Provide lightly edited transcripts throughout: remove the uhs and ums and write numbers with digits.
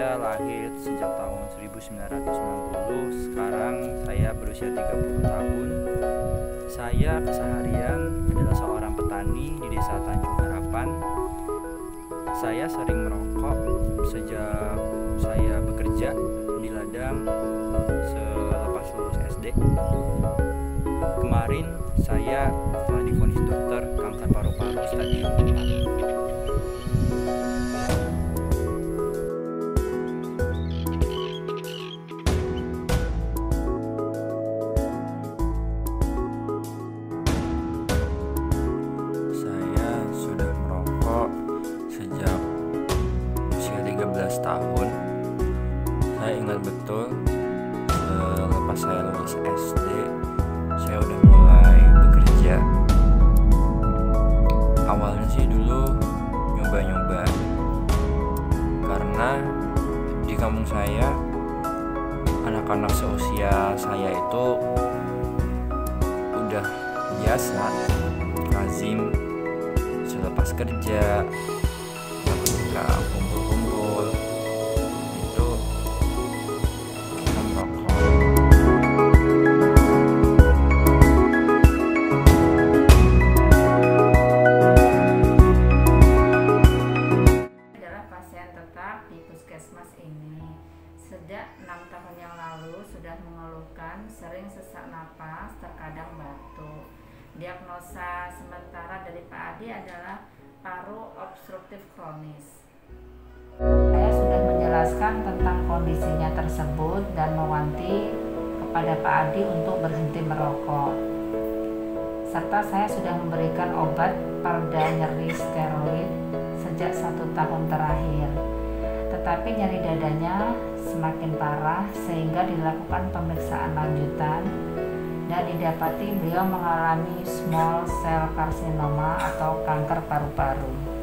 Saya lahir sejak tahun 1990. Sekarang saya berusia 30 tahun. Saya keseharian adalah seorang petani di Desa Tanjung Harapan. Saya sering merokok sejak saya bekerja di ladang selepas lulus SD. Kemarin saya telah divonis dokter kanker paru-paru stadium 4. Saya sudah merokok sejak usia 13 tahun. Saya ingat betul, selepas saya lulus SD, saya udah mulai bekerja. Awalnya sih dulu nyoba-nyoba, karena di kampung saya anak-anak seusia saya itu udah biasa lazim selepas kerja ketika kumpul-kumpul itu kita merokok. Adalah pasien tetap di puskesmas ini. Sejak 6 tahun yang lalu sudah mengeluhkan sering sesak napas, terkadang batuk. Diagnosa sementara dari Pak Adi adalah paru obstruktif kronis. Saya sudah menjelaskan tentang kondisinya tersebut dan mewanti kepada Pak Adi untuk berhenti merokok. Serta saya sudah memberikan obat pereda nyeri steroid sejak 1 tahun terakhir. Tetapi nyeri dadanya semakin parah sehingga dilakukan pemeriksaan lanjutan dan didapati beliau mengalami small cell carcinoma atau kanker paru-paru.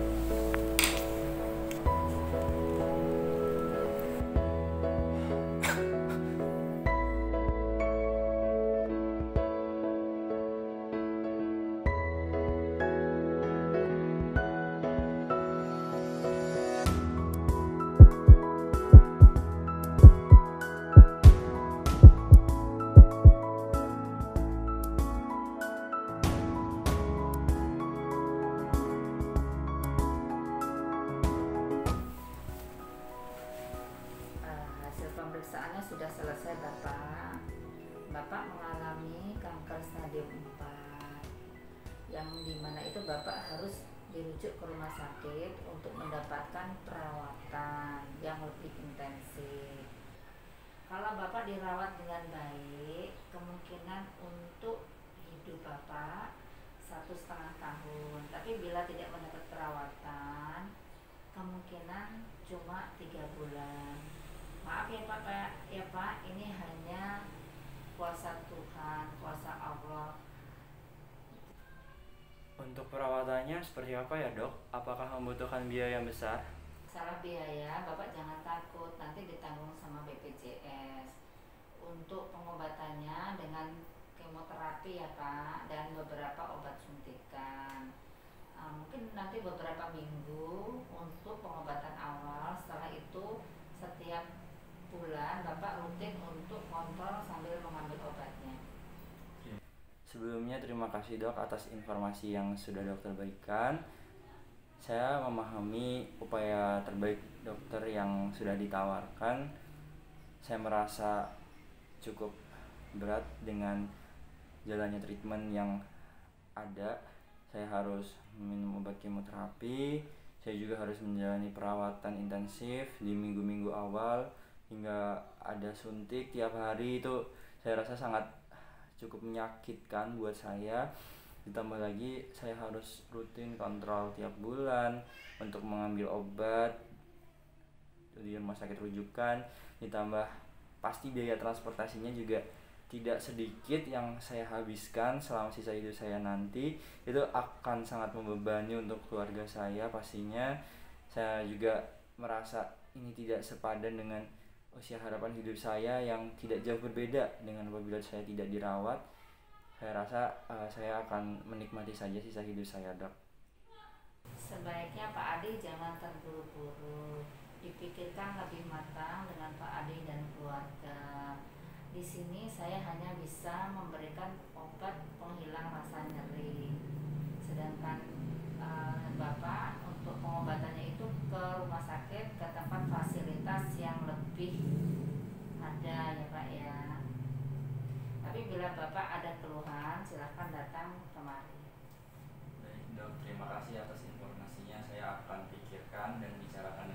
Pemeriksaannya sudah selesai, Bapak. Bapak mengalami kanker stadium 4 yang dimana itu Bapak harus dirujuk ke rumah sakit untuk mendapatkan perawatan yang lebih intensif. Kalau Bapak dirawat dengan baik, kemungkinan untuk hidup Bapak 1,5 tahun. Tapi bila tidak mendapat perawatan, kemungkinan cuma 3 bulan. Maaf ya Pak, ini hanya kuasa Tuhan, kuasa Allah. Untuk perawatannya seperti apa ya, Dok? Apakah membutuhkan biaya yang besar? Salah biaya, Bapak jangan takut, nanti ditanggung sama BPJS. Untuk pengobatannya dengan kemoterapi ya Pak, dan beberapa obat suntikan. Mungkin nanti beberapa minggu untuk pengobatan awal. Setelah itu setiap bulan Bapak rutin untuk kontrol sambil mengambil obatnya. Sebelumnya terima kasih Dok atas informasi yang sudah dokter berikan. Saya memahami upaya terbaik dokter yang sudah ditawarkan. Saya merasa cukup berat dengan jalannya treatment yang ada. Saya harus minum obat kemoterapi. Saya juga harus menjalani perawatan intensif di minggu-minggu awal, hingga ada suntik tiap hari. Itu saya rasa sangat cukup menyakitkan buat saya. Ditambah lagi saya harus rutin kontrol tiap bulan untuk mengambil obat di rumah sakit rujukan. Ditambah pasti biaya transportasinya juga tidak sedikit yang saya habiskan selama sisa hidup saya nanti. Itu akan sangat membebani untuk keluarga saya pastinya. Saya juga merasa ini tidak sepadan dengan usia harapan hidup saya yang tidak jauh berbeda dengan apabila saya tidak dirawat. Saya rasa saya akan menikmati saja sisa hidup saya, Dok. Sebaiknya Pak Adi jangan terburu-buru. dipikirkan lebih matang dengan Pak Ade dan keluarga. Di sini saya hanya bisa memberikan obat penghilang rasa nyeri, sedangkan Bapak untuk pengobatannya itu ke rumah sakit, ke tempat fasilitas yang lebih ada ya Pak ya. Tapi bila Bapak ada keluhan silahkan datang kemari. Baik dok, terima kasih atas informasinya. Saya akan pikirkan dan bicarakan